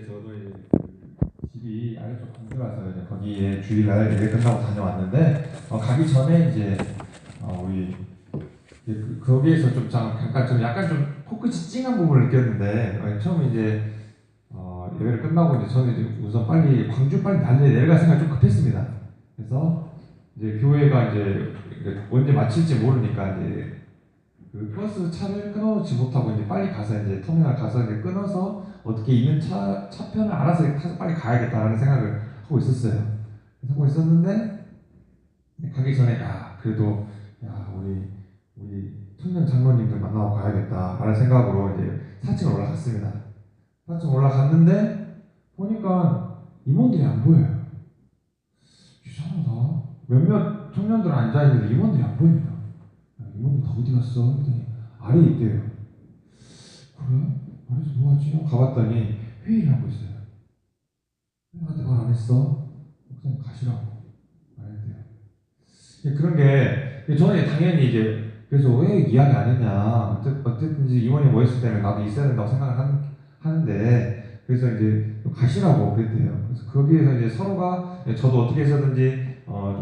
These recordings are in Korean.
저도 이제 집이 아래쪽 공주라서 이제 거기에 주일날 예배 끝나고 다녀왔는데 가기 전에 이제 우리 이제 거기에서 좀 잠깐 좀 약간 좀 코끝이 찡한 부분을 느꼈는데 처음에 이제 예배를 끝나고 이제 저는 이제 우선 빨리 광주 빨리 내려갈 생각이 좀 급했습니다. 그래서 이제 교회가 이제 언제 마칠지 모르니까 이제 그 버스 차를 끊어놓지 못하고 이제 빨리 가서 이제 터미널 가서 이제 끊어서 어떻게 있는 차편을 알아서 타서 빨리 가야겠다라는 생각을 하고 있었어요. 하고 있었는데 가기 전에 그래도 우리 청년 장로님들 만나고 가야겠다라는 생각으로 이제 4층을 올라갔습니다. 4층 올라갔는데 보니까 임원들이 안 보여요. 이상하다. 몇몇 청년들 앉아 있는데 임원들이 안 보입니다. 임원들 다 어디 갔어? 했더니 아래에 있대요. 그래? 아래에서 뭐하지? 가봤더니 회의를 하고 있어요. 나한테 말 안 했어? 목사님 가시라고 말했대요. 그런 게 저는 당연히 이제 그래서 왜 이야기 안 했냐, 어쨌든지 임원이 모였을 때는 나도 있어야 된다고 생각을 하는데 그래서 이제 가시라고 그랬대요. 그래서 거기에서 이제 서로가 저도 어떻게 해서든지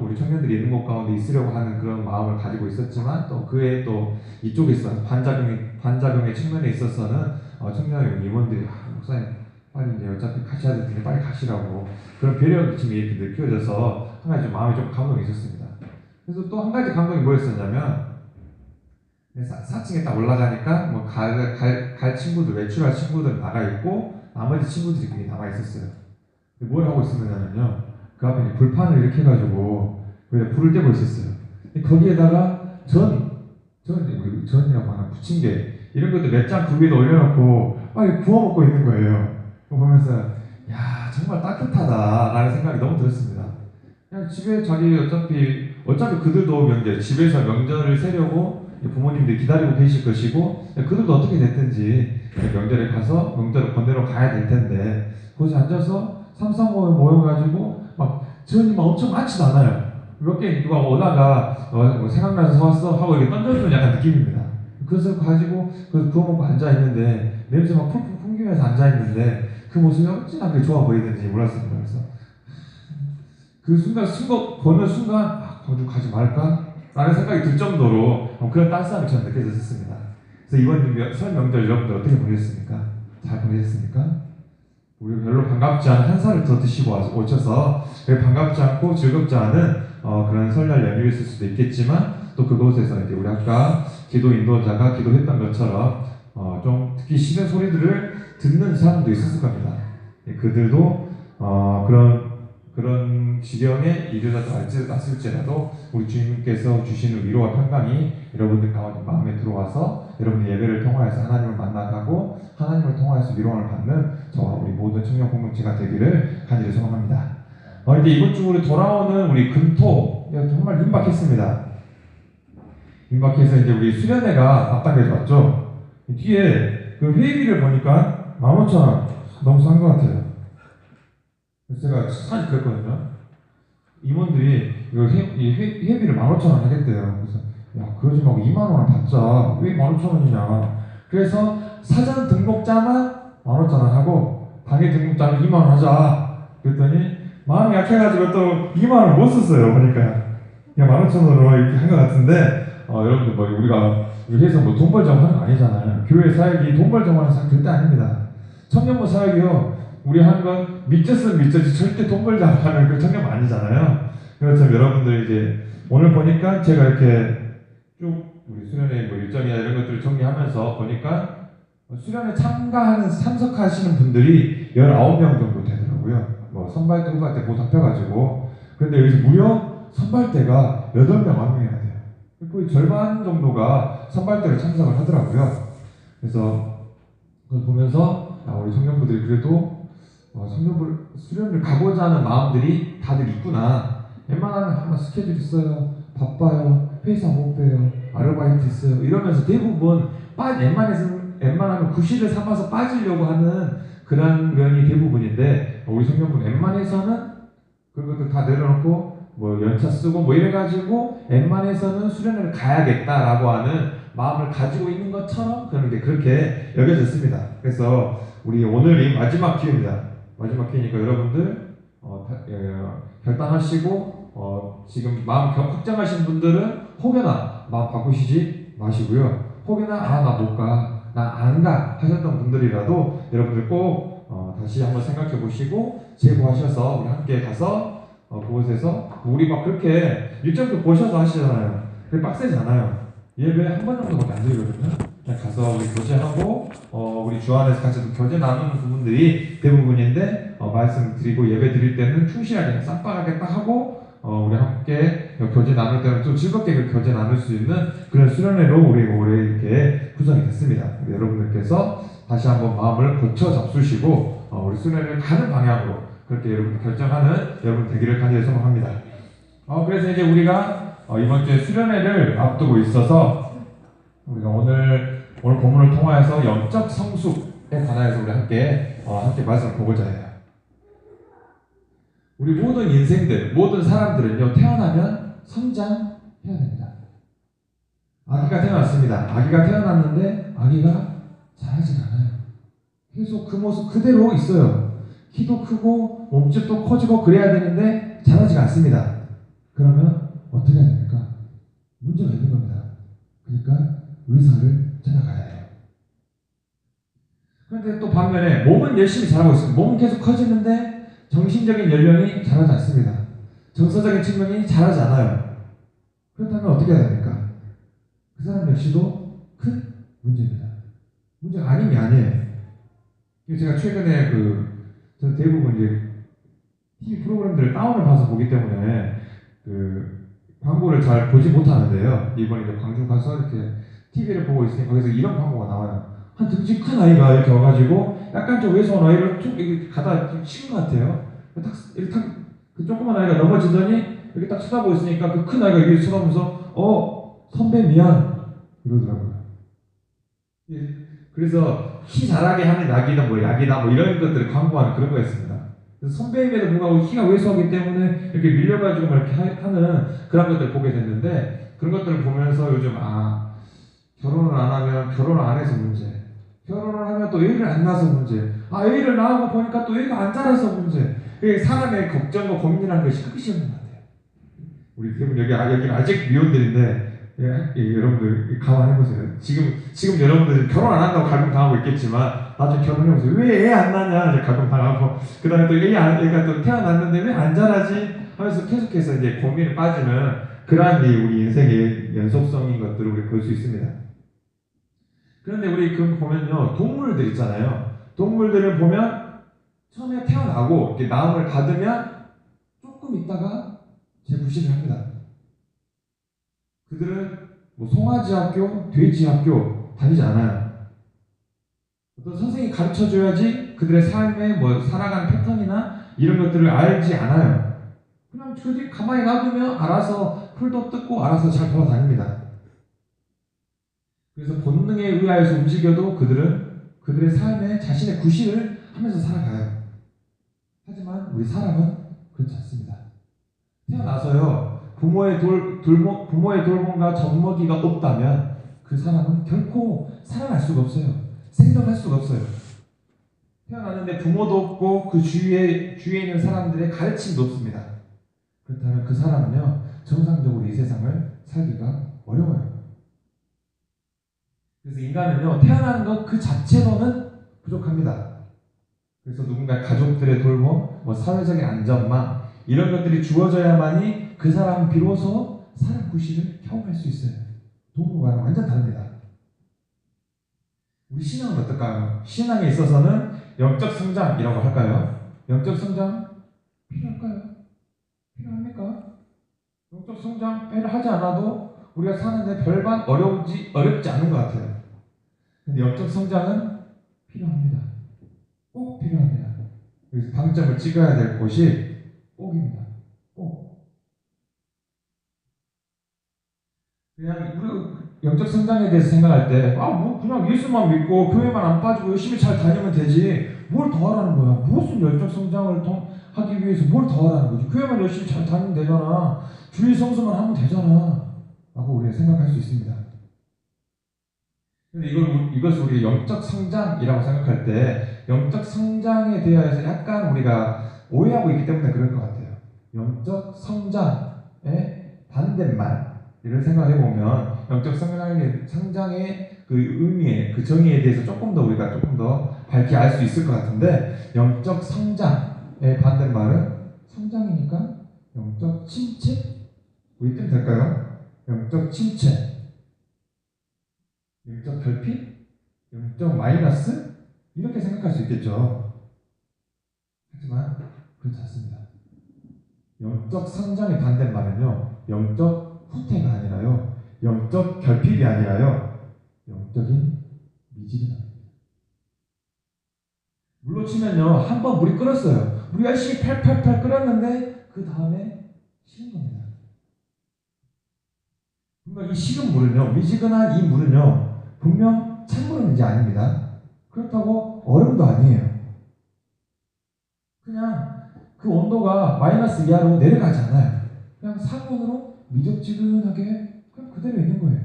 우리 청년들이 있는 곳 가운데 있으려고 하는 그런 마음을 가지고 있었지만 또 그에 또 이쪽에서 반작용의 측면에 있어서는 청년 임원들이 목사님 빨리 이제 어차피 가셔야 될 텐데 빨리 가시라고 그런 배려심이 이렇게 느껴져서 한 가지 좀 마음이 좀 감동이 있었습니다. 그래서 또 한 가지 감동이 뭐였었냐면 4층에 딱 올라가니까 뭐 갈 친구들, 외출할 친구들 나가 있고 나머지 친구들이 거기 남아 있었어요. 뭘 하고 있었냐면요, 그 앞에 이제 불판을 이렇게 해가지고 불을 떼고 있었어요. 거기에다가 전이라고 하나 부침개 이런 것도 몇 장 그 위에 올려놓고 빨리 구워 먹고 있는 거예요. 그거 보면서 야 정말 따뜻하다라는 생각이 너무 들었습니다. 그냥 집에 자기 어차피 그들도 집에서 명절을 세려고 부모님들이 기다리고 계실 것이고 그들도 어떻게 됐든지 명절에 가서 명절을 건너러 가야 될 텐데 거기서 앉아서 삼삼오오 모여가지고 지원이 엄청 많지도 않아요. 몇 개 누가 오다가 생각나서 사왔어 하고 이렇게 던져주는 약간 느낌입니다. 그래서 가지고 그거 먹고 앉아 있는데 냄새 막 풀풀 풍기면서 앉아 있는데 그 모습이 어찌나 좋아 보이는지 몰랐습니다. 그래서 그 순간 보는 순간 광주 가지 말까? 라는 생각이 들 정도로 그런 따스함이 저는 느껴졌습니다. 그래서 이번 설 명절 여러분들 어떻게 보내셨습니까? 잘 보내셨습니까? 우리 별로 반갑지 않은 한 살을 더 드시고 오셔서 반갑지 않고 즐겁지 않은 그런 설날 연휴였을 수도 있겠지만 또 그곳에서 이제 우리 아까 기도 인도자가 기도했던 것처럼 좀 듣기 싫은 소리들을 듣는 사람도 있었을 겁니다. 그들도 그런 지경에 이르렀을지라도 우리 주님께서 주시는 위로와 평강이 여러분들 가운데 마음에 들어와서 여러분의 예배를 통하여서 하나님을 만나가고 하나님을 통하여서 위로를 받는 저와 우리 모든 청년 공동체가 되기를 간절히 소망합니다. 이제 이번 주 우리 돌아오는 우리 금토 정말 임박했습니다. 임박해서 이제 우리 수련회가 앞당겨져 왔죠. 뒤에 그 회비를 보니까 15,000원 너무 싼 것 같아요. 그래서 제가 사실 그랬거든요. 임원들이 이거 회비를 15,000원 하겠대요. 그래서 그러지 말고 2만원을 받자. 왜 15,000원이냐. 그래서 사전 등록자만 15,000원 하고 당일 등록자는 2만원 하자. 그랬더니 마음이 약해가지고 또 2만원을 못 썼어요. 보니까 그냥 15,000원으로 이렇게 한 것 같은데 여러분들 우리가 회에서 돈 벌자고 하는 거 아니잖아요. 교회 사역이 돈 벌자고 하는 사역 절대 아닙니다. 청년부 사역이요, 우리 하는 건 믿졌으면 믿졌지 절대 돈 벌자고 하는 그 청년부 아니잖아요. 그래서 여러분들 이제 오늘 보니까 제가 이렇게 쭉 우리 수련회 일정이나 이런 것들을 정리하면서 보니까 수련회 참석하시는 분들이 19명 정도 되더라고요. 선발대 후발대 모두 합해가지고. 그런데 여기서 무려 선발대가 8명, 9명이나 돼요. 거의 절반 정도가 선발대로 참석을 하더라고요. 그래서 그걸 보면서 우리 청년부들이 그래도 수련을 가고자 하는 마음들이 다들 있구나. 웬만하면 한번 스케줄 있어요, 바빠요, 회사 못 빼요, 아르바이트 있어요 이러면서 대부분 웬만하면 구실을 삼아서 빠지려고 하는 그런 면이 대부분인데 우리 청년분 웬만해서는 그것들 다 내려놓고 연차 쓰고 이래가지고 웬만해서는 수련회를 가야겠다라고 하는 마음을 가지고 있는 것처럼 그런데 그렇게 여겨졌습니다. 그래서 우리 오늘이 마지막 기회입니다. 마지막 기회니까 여러분들 결단하시고 지금 마음 확장하신 분들은 혹여나 마음 바꾸시지 마시고요. 혹여나 나 못 가, 나 안 가 하셨던 분들이라도 여러분들 꼭 다시 한번 생각해 보시고 제보하셔서 우리 함께 가서 그곳에서 우리 막 그렇게 일정도 보셔서 하시잖아요. 그게 빡세잖아요. 예배 한 번 정도밖에 안 드리거든요. 그냥 가서 우리 교제하고 우리 주 안에서 같이 교제 나누는 부분들이 대부분인데 말씀 드리고 예배 드릴 때는 충실하게 쌈박하게 딱 하고 우리 함께 교제 나눌 때는 또 즐겁게 그 교제 나눌 수 있는 그런 수련회로 우리 올해 이렇게 구성이 됐습니다. 우리 여러분들께서 다시 한번 마음을 고쳐 잡수시고 우리 수련회를 가는 방향으로 그렇게 여러분 결정하는 여러분 되기를 간절히 소망합니다. 그래서 이제 우리가 이번 주에 수련회를 앞두고 있어서 우리가 오늘 본문을 통하여서 영적 성숙에 관하여서 우리 함께 말씀을 보고자 해요. 우리 모든 인생들, 모든 사람들은요 태어나면 성장해야 됩니다. 아기가 태어났습니다. 아기가 태어났는데 아기가 자라지 않아요. 계속 그 모습 그대로 있어요. 키도 크고 몸집도 커지고 그래야 되는데 자라지가 않습니다. 그러면 어떻게 해야 됩니까? 문제가 있는 겁니다. 그러니까 의사를 찾아가야 해요. 그런데 또 반면에 몸은 열심히 자라고 있습니다. 몸은 계속 커지는데 정신적인 연령이 자라지 않습니다. 정서적인 측면이 자라지 않아요. 그렇다면 어떻게 해야 됩니까? 그 사람 역시도 큰 문제입니다. 문제가 아닌 게 아니에요. 제가 최근에 저는 대부분 이제 TV 프로그램들을 다운을 받아서 보기 때문에 광고를 잘 보지 못하는데요. 이번에 이제 광주 가서 이렇게 TV를 보고 있으니 거기서 이런 광고가 나와요. 한 등치 큰 아이가 이렇게 와가지고 약간 좀 왜소한 아이를 툭 이렇게 가다 치는 것 같아요. 그 조그만 아이가 넘어지더니 이렇게 딱 쳐다보고 있으니까 그 큰 아이가 이렇게 쳐다보면서 선배 미안 이러더라고요. 그래서 키 자라게 하는 약이다 약이다 이런 것들을 광고하는 그런 거였습니다. 그래서 선배임에도 불구하고 키가 왜소하기 때문에 이렇게 밀려가지고 이렇게 하는 그런 것들을 보게 됐는데 그런 것들을 보면서 요즘 결혼을 안 하면 결혼을 안 해서 문제, 결혼을 하면 또 애를 안 낳아서 문제, 애를 낳고 보니까 또 애가 안 자라서 문제. 사람의 걱정과 고민이라는 것이 끝이 없는 것 같아요. 우리 대부분 여기는 아직 미혼들인데 여러분들 감안해보세요. 지금 여러분들 결혼 안 한다고 갈등당하고 있겠지만 나중에 결혼해보세요. 왜 애 안 낳냐 이제 갈등당하고 그 다음에 또 애가 또 태어났는데 왜 안 자라지 하면서 계속해서 이제 고민에 빠지는 그러한 우리 인생의 연속성인 것들을 우리 볼 수 있습니다. 그런데 우리 보면요 동물들 있잖아요. 동물들을 보면 처음에 태어나고 이렇게 마음을 받으면 조금 있다가 재부실을 합니다. 그들은 송아지 학교, 돼지 학교 다니지 않아요. 어떤 선생님이 가르쳐줘야지 그들의 삶의 살아가는 패턴이나 이런 것들을 알지 않아요. 그냥 그들이 가만히 놔두면 알아서 풀도 뜯고 알아서 잘 돌아다닙니다. 그래서 본능에 의하여서 움직여도 그들은 그들의 삶에 자신의 구실을 하면서 살아가요. 하지만 우리 사람은 그렇지 않습니다. 태어나서요 부모의 돌봄과 젖먹이가 없다면 그 사람은 결코 살아날 수가 없어요. 생존할 수가 없어요. 태어났는데 부모도 없고 그 주위에 있는 사람들의 가르침도 없습니다. 그렇다면 그 사람은요 정상적으로 이 세상을 살기가 어려워요. 그래서 인간은요 태어나는 것 그 자체로는 부족합니다. 그래서 누군가 가족들의 돌봄, 사회적인 안전망 이런 것들이 주어져야만이 그 사람은 비로소 사람 구실을 경험할 수 있어요. 동물과는 완전 다릅니다. 우리 신앙은 어떨까요? 신앙에 있어서는 영적 성장이라고 할까요? 영적 성장 필요할까요? 필요합니까? 영적 성장을 하지 않아도 우리가 사는데 별반 어렵지 않은 것 같아요. 근데 영적 성장은 필요합니다. 꼭 필요합니다. 그래서 방점을 찍어야 될 곳이 꼭입니다. 꼭. 그냥 우리 영적 성장에 대해서 생각할 때 그냥 예수만 믿고 교회만 안 빠지고 열심히 잘 다니면 되지 뭘 더 하라는 거야. 무슨 영적 성장을 하기 위해서 뭘 더 하라는 거지. 교회만 열심히 잘 다니면 되잖아. 주일 성수만 하면 되잖아 라고 우리가 생각할 수 있습니다. 근데 이것을 우리 영적 성장이라고 생각할 때 영적 성장에 대해서 약간 우리가 오해하고 있기 때문에 그럴 것 같아요. 영적 성장의 반대말을 생각해 보면 영적 성장의 그 의미에 그 정의에 대해서 우리가 조금 더 밝게 알 수 있을 것 같은데 영적 성장의 반대말은 성장이니까 영적 침체? 뭐 이쯤 될까요? 영적 침체, 영적 결핍, 영적 마이너스 이렇게 생각할 수 있겠죠. 하지만 그렇지 않습니다. 영적 성장의 반대말은요, 영적 후퇴가 아니라요, 영적 결핍이 아니라요, 영적인 미지근함입니다. 물로 치면요, 한 번 물이 끓었어요. 물이 열심히 팔팔팔 끓었는데 그 다음에 식은 겁니다. 그러니까 이 식은 물은요, 미지근한 이 물은요, 분명 찬물은 이제 아닙니다. 그렇다고 얼음도 아니에요. 그냥 그 온도가 마이너스 이하로 내려가지 않아요. 그냥 상온으로 미적지근하게 그냥 그대로 있는 거예요.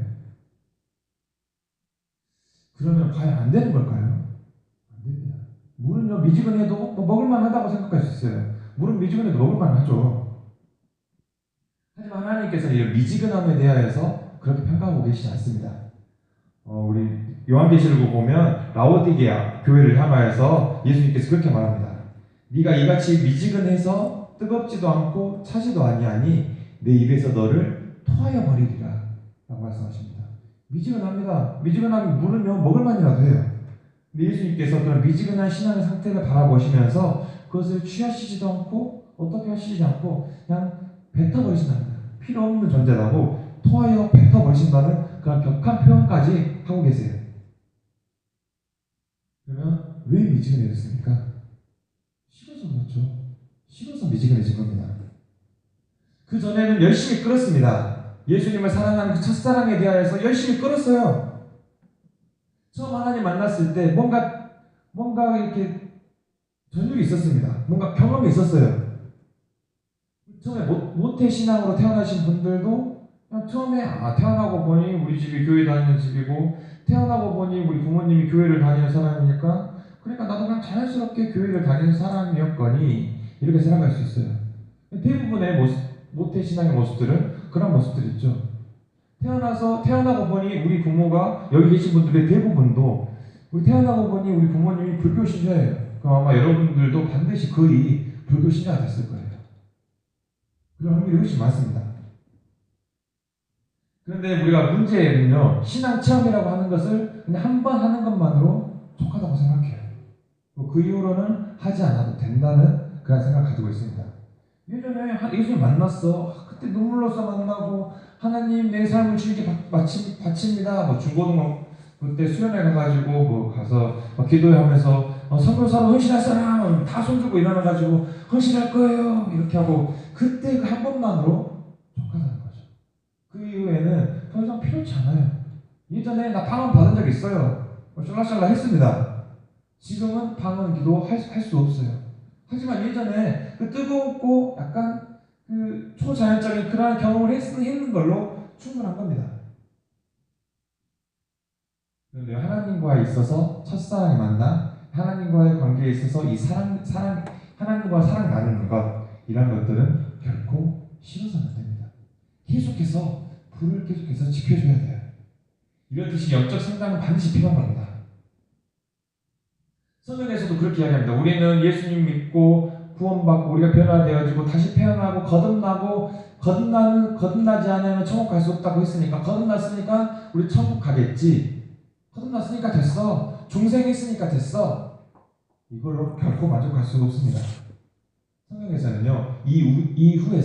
그러면 과연 안 되는 걸까요? 안 됩니다. 물은요, 미지근해도 뭐 먹을만 하다고 생각할 수 있어요. 물은 미지근해도 먹을만 하죠. 하지만 하나님께서 이 미지근함에 대하여서 그렇게 평가하고 계시지 않습니다. 우리 요한계시록을 보면 라오디게아 교회를 향하여서 예수님께서 그렇게 말합니다. 네가 이같이 미지근해서 뜨겁지도 않고 차지도 아니하니 내 입에서 너를 토하여 버리리라 라고 말씀하십니다. 미지근합니다. 미지근하면 물은요 먹을만이라도 해요. 근데 예수님께서 그런 미지근한 신앙의 상태를 바라보시면서 그것을 취하시지도 않고 어떻게 하시지 않고 그냥 뱉어버리신답니다. 필요 없는 존재라고 토하여 뱉어버리신다는 그런 격한 표현까지 하고 계세요. 그러면 왜 미지근해졌습니까? 식어서 그렇죠. 식어서 미지근해진 겁니다. 그 전에는 열심히 끓었습니다. 예수님을 사랑하는 그 첫사랑에 대하여서 열심히 끓었어요. 처음 하나님 만났을 때 뭔가 이렇게 전율이 있었습니다. 뭔가 경험이 있었어요. 처음에 모태 신앙으로 태어나신 분들도 그냥 처음에 태어나고 보니 우리 집이 교회 다니는 집이고 태어나고 보니 우리 부모님이 교회를 다니는 사람이니까 그러니까 나도 그냥 자연스럽게 교회를 다니는 사람이었거니 이렇게 생각할 수 있어요. 대부분의 모태 신앙의 모습들은 그런 모습들이 있죠. 태어나고 보니 우리 부모가 여기 계신 분들의 대부분도 우리 태어나고 보니 우리 부모님이 불교 신자예요. 그럼 아마 여러분들도 반드시 거의 불교 신자가 됐을 거예요. 그런 확률이 훨씬 많습니다. 그런데 우리가 문제는요, 신앙 체험이라고 하는 것을 그냥 한 번 하는 것만으로 족하다고 생각해요. 그 이후로는 하지 않아도 된다는 그런 생각을 가지고 있습니다. 예전에 예수님 만났어. 그때 눈물로서 만나고 하나님 내 삶을 주님께 바칩니다. 뭐 중고등 그때 수련회 가가지고 뭐 가서 기도하면서 선교사로 헌신할 사람 다 손들고 일어나가지고 헌신할 거예요. 이렇게 하고 그때 그 한 번만으로 족하다는 거죠. 그 이후에는 더 이상 필요치 않아요. 예전에 나 방언 받은 적 있어요. 쫄라쫄라 했습니다. 지금은 방언 기도 할 수 없어요. 하지만 예전에 그 뜨겁고 약간 그 초자연적인 그러한 경험을 했는 걸로 충분한 겁니다. 그런데 하나님과 있어서 첫사랑이 만나 하나님과의 관계에 있어서 이 하나님과 사랑 나누는 것 이런 것들은 결코 싫어서는 안 됩니다. 계속해서 불을 계속해서 지켜줘야 돼요. 이렇듯이 영적 성장은 반드시 필요한 겁니다. 성경에서도 그렇게 이야기합니다. 우리는 예수님 믿고 구원받고 우리가 변화되어지고 다시 태어나고 거듭나지 않으면 천국 갈 수 없다고 했으니까 거듭났으니까 우리 천국 가겠지. 거듭났으니까 됐어. 중생했으니까 됐어. 이걸로 결코 만족할 수가 없습니다. 성경에서는요, 이후의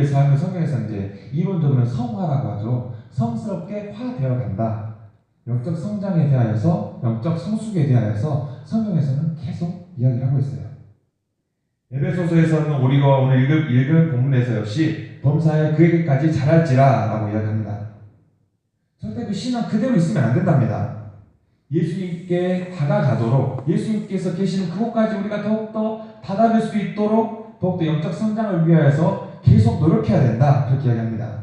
삶을 성경에서 이제 이론적으로는 성화라고 하죠. 성스럽게 화되어 간다. 영적 성장에 대하여서, 영적 성숙에 대하여서 성경에서는 계속 이야기를 하고 있어요. 에베소서에서는 우리가 오늘 읽은 본문에서 역시 범사에 그에게까지 자랄지라 라고 이야기합니다. 절대 그 신앙 그대로 있으면 안 된답니다. 예수님께 다가가도록 예수님께서 계시는 그곳까지 우리가 더욱더 다다를 수 있도록 더욱더 영적 성장을 위하여서 계속 노력해야 된다. 그렇게 이야기합니다.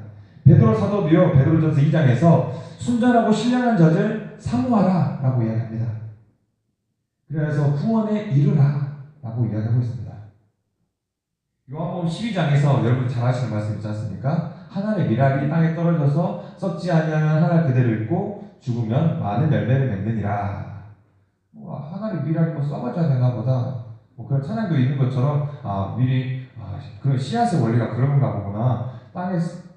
베드로 사도도요, 베드로전서 2장에서 순전하고 신령한 자들 사모하라 라고 이야기합니다. 그래서 구원에 이르라 라고 이야기하고 있습니다. 요한복음 12장에서 여러분 잘 아시는 말씀 있지 않습니까? 하늘의 미랄이 땅에 떨어져서 썩지 아니하면 하늘 그대로 있고 죽으면 많은 열매를 맺느니라. 하늘의 미랄이 뭐 썩어져야 되나 보다. 뭐 그런 찬양도 있는 것처럼 미리 그런 씨앗의 원리가 그런가 보구나.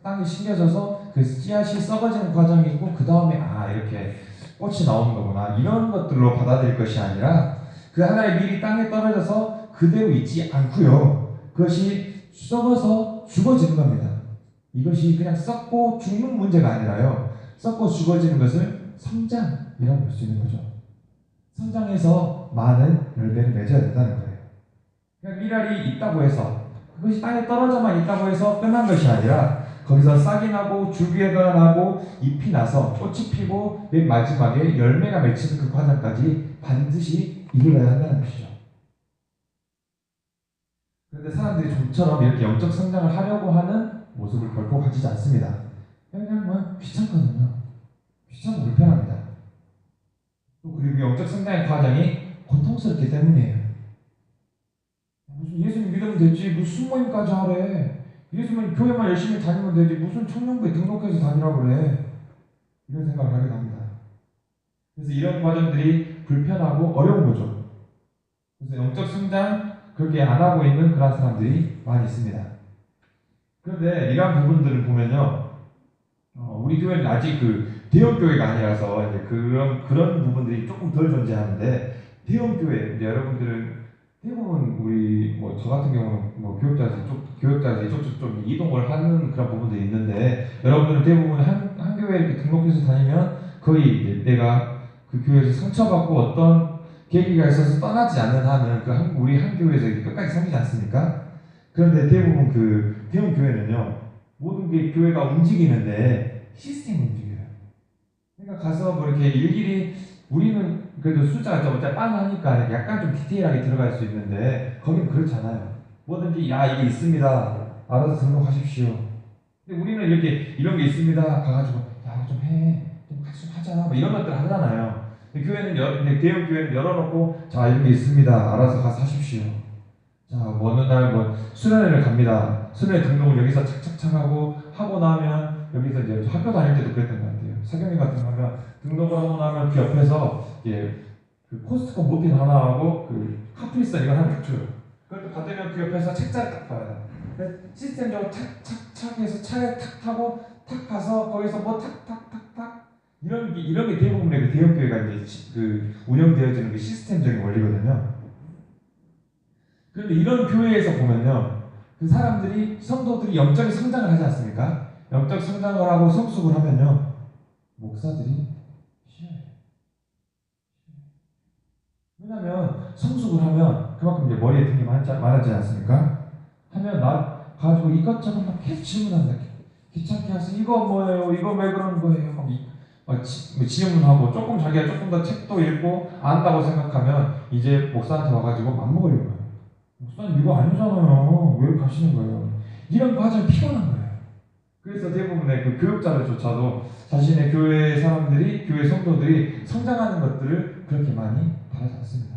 땅이 심겨져서 그 씨앗이 썩어지는 과정이 있고 그 다음에 이렇게 꽃이 나오는 거구나. 이런 것들로 받아들일 것이 아니라 그 하나의 밀이 땅에 떨어져서 그대로 있지 않고요. 그것이 썩어서 죽어지는 겁니다. 이것이 그냥 썩고 죽는 문제가 아니라요. 썩고 죽어지는 것을 성장이라고 볼 수 있는 거죠. 성장해서 많은 열매를 맺어야 된다는 거예요. 그러니까 미랄이 있다고 해서 그것이 땅에 떨어져만 있다고 해서 끝난 것이 아니라 거기서 싹이 나고 줄기가 나고 잎이 나서 꽃이 피고 맨 마지막에 열매가 맺히는 그 과정까지 반드시 이루어야 한다는 것이죠. 그런데 사람들이 좀처럼 이렇게 영적 성장을 하려고 하는 모습을 결코 가지지 않습니다. 그냥 귀찮거든요. 귀찮고 불편합니다. 또 그리고 영적 성장의 과정이 고통스럽기 때문이에요. 무슨 예수님 믿으면 되지 무슨 모임까지 하래. 예수님 교회만 열심히 다니면 되지 무슨 청년부에 등록해서 다니라고 그래. 이런 생각을 하게 됩니다. 그래서 이런 과정들이 불편하고 어려운 거죠. 그래서 영적 성장 그렇게 안 하고 있는 그런 사람들이 많이 있습니다. 그런데 이러한 부분들을 보면요, 우리 교회는 아직 그 대형 교회가 아니라서 이제 그런 부분들이 조금 덜 존재하는데 대형 교회 이제 여러분들은 대부분 우리 저 같은 경우는 교육자에서 이쪽 이동을 하는 그런 부분들이 있는데 여러분들은 대부분 한 교회에 이렇게 등록해서 다니면 거의 이제 내가 그 교회에서 상처받고 어떤 계기가 있어서 떠나지 않는 한은 우리 한 교회에서 끝까지 섬기지 않습니까? 그런데 대부분 그 대형 교회는요, 모든 게 교회가 움직이는데 시스템이 움직여요. 그러니까 가서 뭐 이렇게 일일이 우리는 그래도 숫자가 좀 빤하니까 약간 좀 디테일하게 들어갈 수 있는데 거기는 그렇잖아요. 뭐든지 이게 있습니다. 알아서 등록하십시오. 근데 우리는 이렇게 이런 게 있습니다. 가가지고 좀 해, 좀 같이 좀 하자, 뭐 이런 것들 하잖아요. 교회는 대형 교회는 열어놓고 이런 게 있습니다. 알아서 가서 하십시오. 어느 날 수련회를 갑니다. 수련회 등록을 여기서 착착착 하고 나면 여기서 이제 학교 다닐 때도 그랬던 것 같아요. 사경이 같은 거는 등록을 하고 나면 그 옆에서 그 코스트코 모핀 하나하고 그 카프리선 이거 하나 딱 줘요. 그걸 또 받으면 그 옆에서 책자를 딱 봐요. 시스템적으로 착착착 해서 차에 탁 타고 탁 가서 거기서 탁탁탁탁 이런 게 대부분의 그 대형 교회가 이제 그 운영되어지는 그 시스템적인 원리거든요. 그런데 이런 교회에서 보면요, 그 사람들이 성도들이 영적인 성장을 하지 않습니까? 영적 성장을 하고 성숙을 하면요, 목사들이 싫어요. 왜냐하면 성숙을 하면 그만큼 이제 머리에 등이 많아지지 않습니까? 하면 나 가지고 이것저것 막 계속 질문한다. 귀찮게 해서 이거 뭐예요? 이거 왜 그런 거예요? 질문하고 자기가 조금 더 책도 읽고 안다고 생각하면 이제 목사한테 와가지고 맘먹으려고 해요. 목사님 이거 아니잖아요. 왜 가시는 거예요? 이런 과정이 피곤한 거예요. 그래서 대부분의 그 교육자들조차도 자신의 교회 사람들이, 교회 성도들이 성장하는 것들을 그렇게 많이 바라지 않습니다.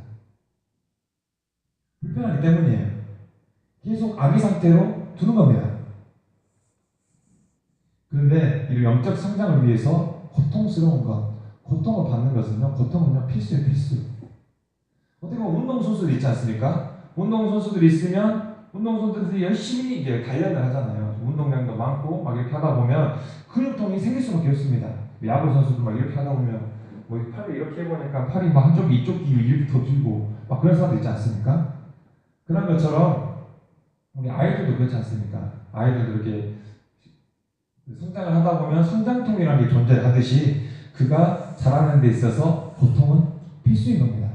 불편하기 때문이에요. 계속 악의 상태로 두는 겁니다. 그런데 이 영적 성장을 위해서 고통스러운 것, 고통을 받는 것은요, 고통은요 필수예요, 필수. 어떻게 보면 운동선수들 있지 않습니까? 운동선수들이 있으면 운동선수들이 열심히 이제 단련을 하잖아요. 운동량도 많고 막 이렇게 하다 보면 근육통이 생길 수밖에 없습니다. 야구 선수도 막 이렇게 하다 보면 팔을 이렇게 해보니까 팔이 막 한쪽이 이쪽 귀 이렇게 더 들고 막 그런 사람도 있지 않습니까? 그런 것처럼 우리 아이들도 그렇지 않습니까? 아이들도 이렇게 성장을 하다 보면 성장통이라는 게 존재하듯이 그가 자라는 데 있어서 고통은 필수인 겁니다.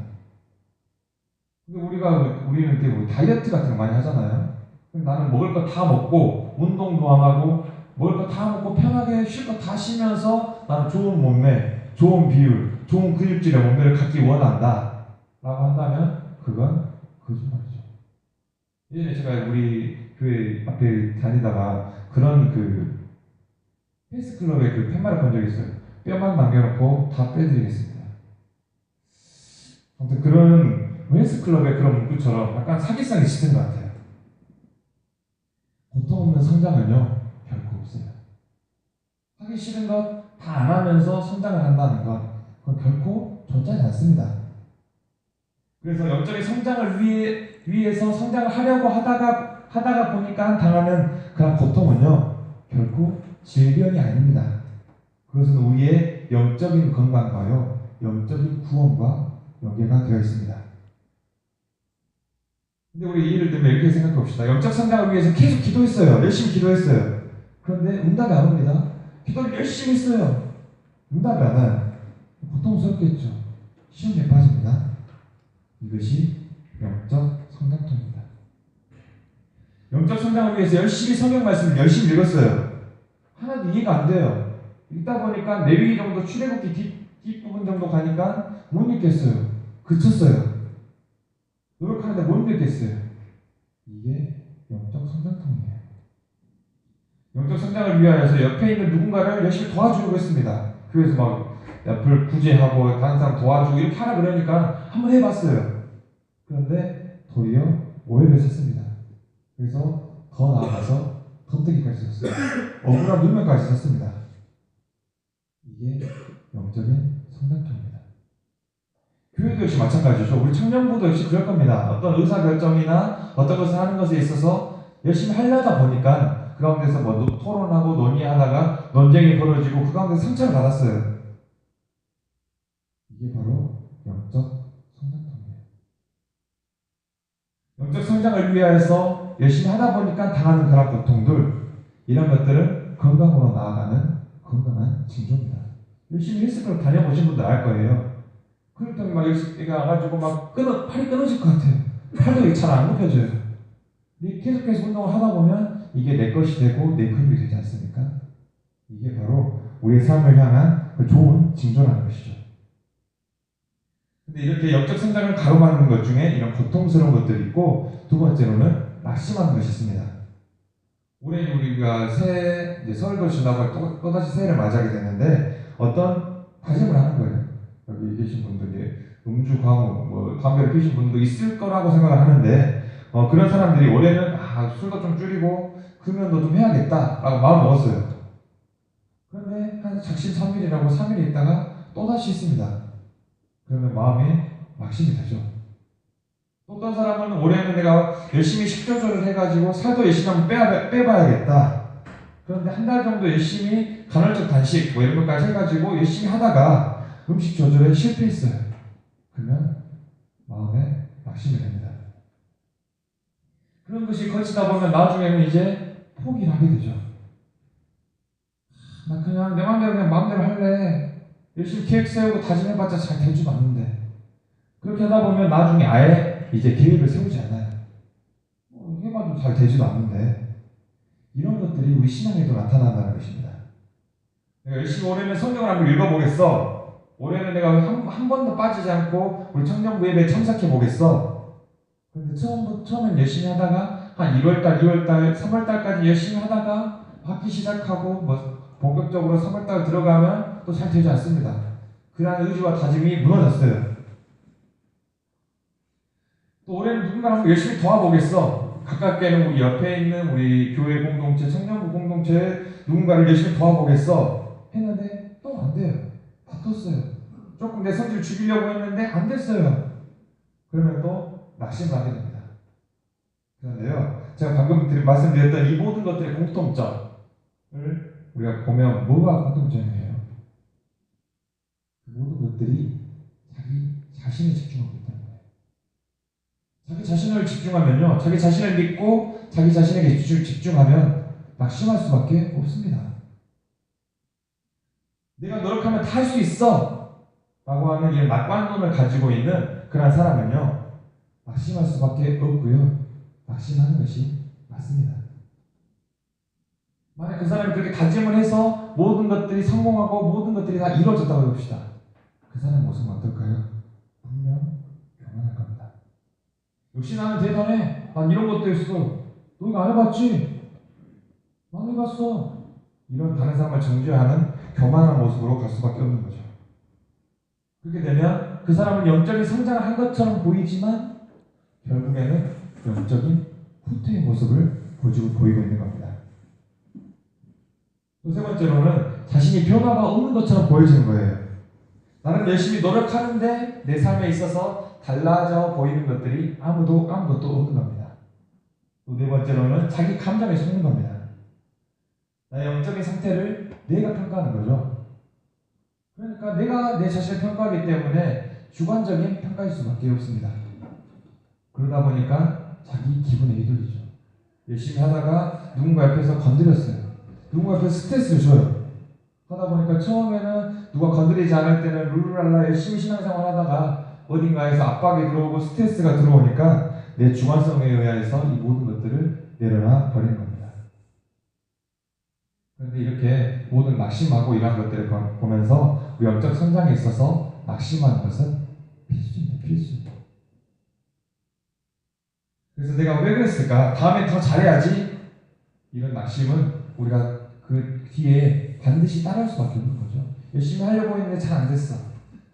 근데 우리는 이렇게 다이어트 같은 거 많이 하잖아요. 나는 먹을 거 다 먹고 운동도 안 하고 먹을 거 다 먹고 편하게 쉴 거 다 쉬면서 나는 좋은 몸매, 좋은 비율, 좋은 근육질의 몸매를 갖기 원한다 라고 한다면 그건 거짓말이죠. 예전에 제가 우리 교회 앞에 다니다가 그런 헬스클럽에 그 팻말을 본 적이 있어요. 뼈만 남겨놓고 다 빼드리겠습니다. 아무튼 그런 헬스클럽의 그런 문구처럼 약간 사기성이 짙은 것 같아요. 고통 없는 성장은요, 결코 없어요. 하기 싫은 것 다 안 하면서 성장을 한다는 것, 그건 결코 존재하지 않습니다. 그래서 영적인 성장을 위해서 성장을 하려고 하다가 보니까 당하는 그런 고통은요, 결코 질병이 아닙니다. 그것은 우리의 영적인 건강과요, 영적인 구원과 연계가 되어 있습니다. 근데 우리 예를 들면 이렇게 생각해 봅시다. 영적 성장을 위해서 계속 기도했어요. 열심히 기도했어요. 그런데 응답이 안 옵니다. 기도를 열심히 했어요. 응답이 안 와요. 고통스럽겠죠. 시험에 빠집니다. 이것이 영적 성장통입니다. 영적 성장을 위해서 열심히 성경 말씀을 열심히 읽었어요. 하나도 이해가 안 돼요. 읽다 보니까 레위기 정도 출애굽기 뒷부분 정도 가니까 못 읽겠어요. 그쳤어요. 노력하는데 못 읽겠어요. 이게 영적 성장통이에요. 영적 성장을 위하여서 옆에 있는 누군가를 열심히 도와주고 있습니다. 교회에서 막 옆을 구제하고 다른 사람 도와주고 이렇게 하라 그러니까 한번 해봤어요. 그런데 도리어 오해를 했습니다. 그래서 더 나아가서 덤태기까지 썼어요. 억울한 누명까지 썼습니다. 이게 영적인 성장통입니다. 교회도 역시 마찬가지죠. 우리 청년부도 역시 그럴 겁니다. 어떤 의사결정이나 어떤 것을 하는 것에 있어서 열심히 하려다 보니까 그 가운데서 뭐 토론하고 논의하다가 논쟁이 벌어지고 그 가운데 상처를 받았어요. 이게 바로 영적 성장통이에요. 영적 성장을 위하여서 열심히 하다 보니까 당하는 그런 고통들, 이런 것들은 건강으로 나아가는 건강한 징조입니다. 열심히 헬스클럽 다녀보신 분들 알 거예요. 그랬더니 막 열심히 와가지고 막 팔이 끊어질 것 같아요. 팔도 잘 안 굽혀져요. 계속해서 운동을 하다 보면 이게 내 것이 되고 내 근육이 되지 않습니까? 이게 바로 우리의 삶을 향한 그 좋은 징조라는 것이죠. 근데 이렇게 영적 성장을 가로막는 것 중에 이런 고통스러운 것들이 있고, 두 번째로는 낙심하는 것이 있습니다. 올해 우리가 이제 설도 지나고 또다시 새해를 맞이하게 됐는데 어떤 다짐을 하는 거예요. 여기 계신 분들이 음주, 과무, 담배를 피우신 분도 있을 거라고 생각을 하는데 그런 사람들이 올해는 술도 좀 줄이고 금연도 좀 해야겠다라고 마음 먹었어요. 그런데 한 작심 3일이라고 3일 있다가 또다시 있습니다. 그러면 마음에 낙심이 되죠. 또 어떤 사람은 올해는 내가 열심히 식조절을 해가지고 살도 열심히 한번 빼봐야겠다. 그런데 한 달 정도 열심히 간헐적 단식 뭐 이런 것까지 해가지고 열심히 하다가 음식 조절에 실패했어요. 그러면 마음에 낙심이 됩니다. 그런 것이 거치다 보면 나중에는 이제 포기를 하게 되죠. 나 그냥 내 마음대로 그냥 마음대로 할래. 열심히 계획 세우고 다짐해봤자 잘 되지도 않는데. 그렇게 하다 보면 나중에 아예 이제 계획을 세우지 않아요. 해봐도 잘 되지도 않는데. 이런 것들이 우리 신앙에도 나타난다는 것입니다. 내가 열심히 올해는 성경을 한번 읽어보겠어. 올해는 내가 한 번도 빠지지 않고 우리 청년부 예배에 참석해 보겠어. 그런데 처음엔 열심히 하다가 한 1월달, 2월달, 3월달까지 열심히 하다가 받기 시작하고 본격적으로 3월달 들어가면 또 잘 되지 않습니다. 그러한 의지와 다짐이 무너졌어요. 또 올해는 누군가 한번 열심히 도와보겠어. 가깝게는 우리 옆에 있는 우리 교회 공동체, 청년부 공동체 누군가를 열심히 도와보겠어. 했는데 또 안 돼요. 다퉜어요. 조금 내 성질을 죽이려고 했는데 안 됐어요. 그러면 또 낙심하게 됩니다. 그런데요, 제가 방금 말씀드렸던 이 모든 것들의 공통점을 우리가 보면 뭐가 공통점이에요? 그 모든 것들이 자기 자신에 집중하고 있다는 거예요. 자기 자신을 집중하면요, 자기 자신을 믿고 자기 자신에게 집중하면 낙심할 수밖에 없습니다. 내가 노력하면 다 할 수 있어 라고 하는 이런 낙관론을 가지고 있는 그런 사람은요, 낙심할 수밖에 없고요, 낙심하는 것이 맞습니다. 만약 그 사람이 그렇게 다짐을 해서 모든 것들이 성공하고 모든 것들이 다 이루어졌다고 해봅시다. 그 사람의 모습은 어떨까요? 분명 교만할 겁니다. 역시 나는 대단해. 난 이런 것도 했어. 너 이거 안 해봤지? 난 해봤어. 이런 다른 사람을 정죄하는 교만한 모습으로 갈 수밖에 없는 거죠. 그렇게 되면 그 사람은 영적인 성장을 한 것처럼 보이지만 결국에는 영적인 후퇴의 모습을 보이고 있는 겁니다. 또 세 번째로는 자신이 변화가 없는 것처럼 보여지는 거예요. 나는 열심히 노력하는데 내 삶에 있어서 달라져 보이는 것들이 아무것도 없는 겁니다. 또 네 번째로는 자기 감정에 속는 겁니다. 나의 영적인 상태를 내가 평가하는 거죠. 그러니까 내가 내 자신을 평가하기 때문에 주관적인 평가일 수밖에 없습니다. 그러다 보니까 자기 기분에 휘둘리죠. 열심히 하다가 누군가 옆에서 건드렸어요. 누군가 옆에서 스트레스를 줘요. 하다 보니까 처음에는 누가 건드리지 않을 때는 룰루랄라 열심히 신앙생활 하다가 어딘가에서 압박이 들어오고 스트레스가 들어오니까 내 주관성에 의해서 이 모든 것들을 내려놔 버리는 겁니다. 그런데 이렇게 모든 낙심하고 이러한 것들을 보면서 우리 영적 성장에 있어서 낙심하는 것은 필수입니다. 필수. 그래서 내가 왜 그랬을까? 다음에 더 잘해야지. 이런 낙심은 우리가 그 뒤에 반드시 따라올 수밖에 없는 거죠. 열심히 하려고 했는데 잘 안 됐어.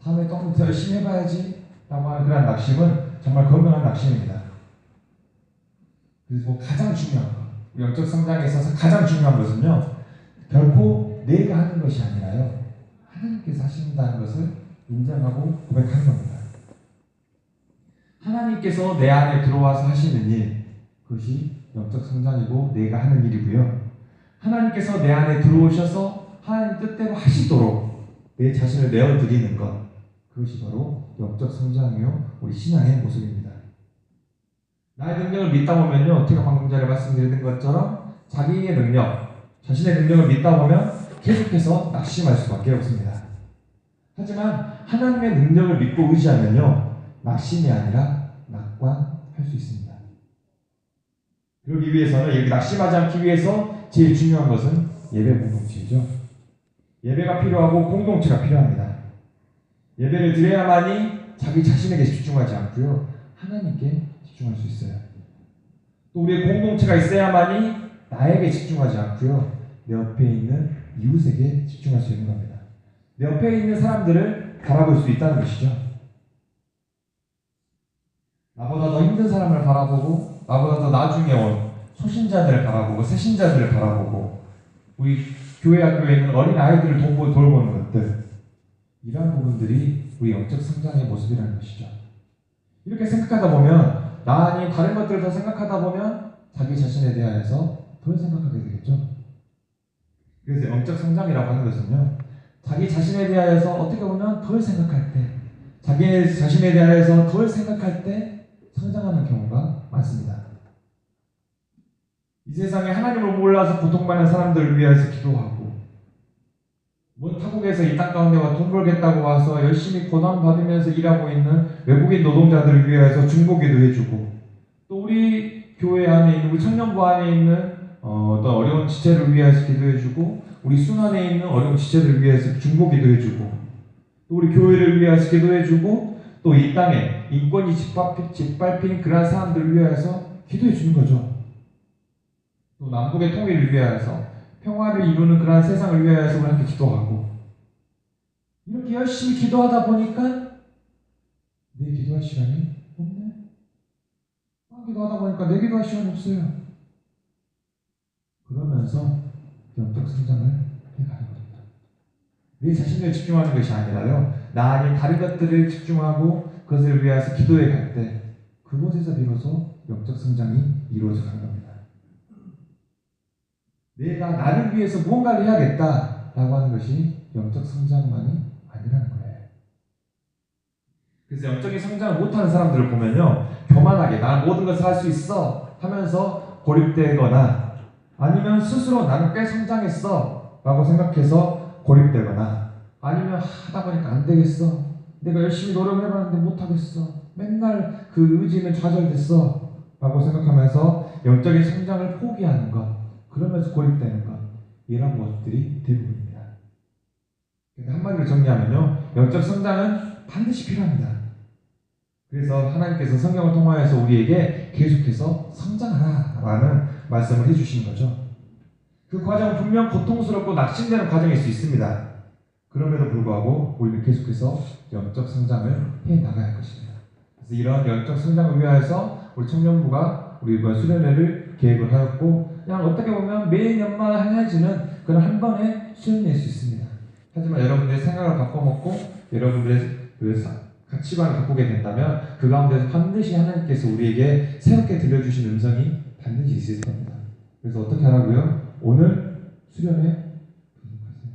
다음에 또 더 열심히 해봐야지. 라고 하는 그런 낙심은 정말 건강한 낙심입니다. 그리고 가장 중요한 것, 우리 영적 성장에 있어서 가장 중요한 것은요, 결코 내가 하는 것이 아니라요, 하나님께서 하신다는 것을 인정하고 고백하는 겁니다. 하나님께서 내 안에 들어와서 하시는 일, 그것이 영적 성장이고 내가 하는 일이고요. 하나님께서 내 안에 들어오셔서 하나님 뜻대로 하시도록 내 자신을 내어드리는 것, 그것이 바로 영적 성장이요 우리 신앙의 모습입니다. 나의 능력을 믿다 보면요, 제가 방금 전에 말씀드린 것처럼 자기의 능력, 자신의 능력을 믿다 보면 계속해서 낙심할 수밖에 없습니다. 하지만 하나님의 능력을 믿고 의지하면요, 낙심이 아니라 낙관할 수 있습니다. 그러기 위해서는 이렇게 낙심하지 않기 위해서 제일 중요한 것은 예배 공동체이죠. 예배가 필요하고 공동체가 필요합니다. 예배를 드려야만이 자기 자신에게 집중하지 않고요, 하나님께 집중할 수 있어요. 또 우리의 공동체가 있어야만이 나에게 집중하지 않고요, 내 옆에 있는 이웃에게 집중할 수 있는 겁니다. 내 옆에 있는 사람들을 바라볼 수 있다는 것이죠. 나보다 더 힘든 사람을 바라보고, 나보다 더 나중에 온 소신자들을 바라보고, 새신자들을 바라보고, 우리 교회 학교에 있는 어린 아이들을 돌보는 것들, 이러한 부분들이 우리 영적 성장의 모습이라는 것이죠. 이렇게 생각하다 보면, 나 아닌 다른 것들을 더 생각하다 보면 자기 자신에 대하여서 덜 생각하게 되겠죠. 그래서 영적 성장이라고 하는 것은요, 자기 자신에 대하여서 어떻게 보면 덜 생각할 때, 자기 자신에 대하여서 덜 생각할 때 성장하는 경우가 많습니다. 이 세상에 하나님을 몰라서 고통받는 사람들을 위해서 기도하고, 먼 타국에서 이 땅 가운데 와 돈 벌겠다고 와서 열심히 고난받으면서 일하고 있는 외국인 노동자들을 위해서 중보기도 해주고, 또 우리 교회 안에 있는, 우리 청년부 안에 있는 어떤 어려운 지체를 위해서 기도해주고, 우리 순환에 있는 어려운 지체를 위해서 중보기도 해주고, 또 우리 교회를 위해서 기도해주고, 또 이 땅에 인권이 짓밟힌 그러한 사람들을 위해서 기도해주는 거죠. 또 남북의 통일을 위해서, 평화를 이루는 그러한 세상을 위해서 우리 함께 기도하고, 이렇게 열심히 기도하다 보니까 내 기도할 시간이 없네. 기도하다 보니까 내 기도할 시간이 없어요. 그러면서 영적 성장을 해가는 겁니다. 내 자신을 집중하는 것이 아니라요, 나 아닌 다른 것들을 집중하고 그것을 위해서 기도해 갈 때, 그곳에서 비로소 영적 성장이 이루어져 가는 겁니다. 내가 나를 위해서 무언가를 해야겠다라고 하는 것이 영적 성장만이 아니라는 거예요. 그래서 영적인 성장을 못하는 사람들을 보면요, 교만하게 나는 모든 것을 할 수 있어 하면서 고립되거나, 아니면 스스로 나는 꽤 성장했어 라고 생각해서 고립되거나, 아니면 하다 보니까 안 되겠어, 내가 열심히 노력을 해봤는데 못하겠어, 맨날 그 의지는 좌절됐어 라고 생각하면서 영적인 성장을 포기하는 것, 그러면서 고립되는 것, 이런 모습들이 대부분입니다. 한마디로 정리하면요, 영적 성장은 반드시 필요합니다. 그래서 하나님께서 성경을 통하여서 우리에게 계속해서 성장하라 라는 말씀을 해주시는 거죠. 그 과정은 분명 고통스럽고 낙심되는 과정일 수 있습니다. 그럼에도 불구하고 우리는 계속해서 영적 성장을 해 나가야 할 것입니다. 그래서 이런 영적 성장을 위하여서 우리 청년부가 우리 수련회를 계획을 하였고, 그냥 어떻게 보면 매년마다 행해지는 그런 한 번의 수련회일 수 있습니다. 하지만 여러분들의 생각을 바꿔먹고 여러분들의 그 가치관을 바꾸게 된다면 그 가운데서 반드시 하나님께서 우리에게 새롭게 들려주신 음성이 반드시 있을 겁니다. 그래서 어떻게 하라고요? 오늘 수련회 등록하세요.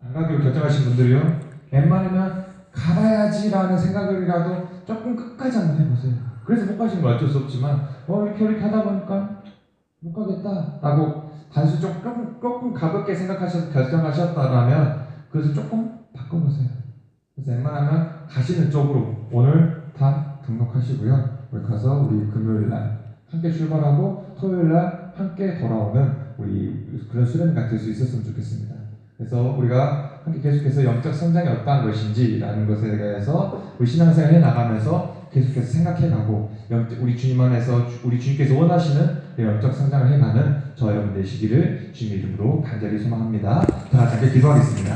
안 가기로 결정하신 분들이요, 웬만하면 가봐야지라는 생각을이라도 조금 끝까지 한번 해보세요. 그래서 못 가신 건 어쩔 수 없지만 이렇게 하다 보니까 못 가겠다라고 단순 조금 가볍게 생각하셔서 결정하셨다라면 그것을 조금 바꿔보세요. 그래서 웬만하면 가시는 쪽으로 오늘 다 등록하시고요. 거기 가서 우리 금요일날 함께 출발하고 토요일날 함께 돌아오는 우리 그런 수련회가 될 수 있었으면 좋겠습니다. 그래서 우리가 함께 계속해서 영적 성장이 어떠한 것인지라는 것에 대해서 우리 신앙생활 해나가면서 계속해서 생각해가고 우리 주님 안에서 우리 주님께서 원하시는 영적 성장을 해가는 저 여러분 되시기를 주님의 이름으로 간절히 소망합니다. 다 함께 기도하겠습니다.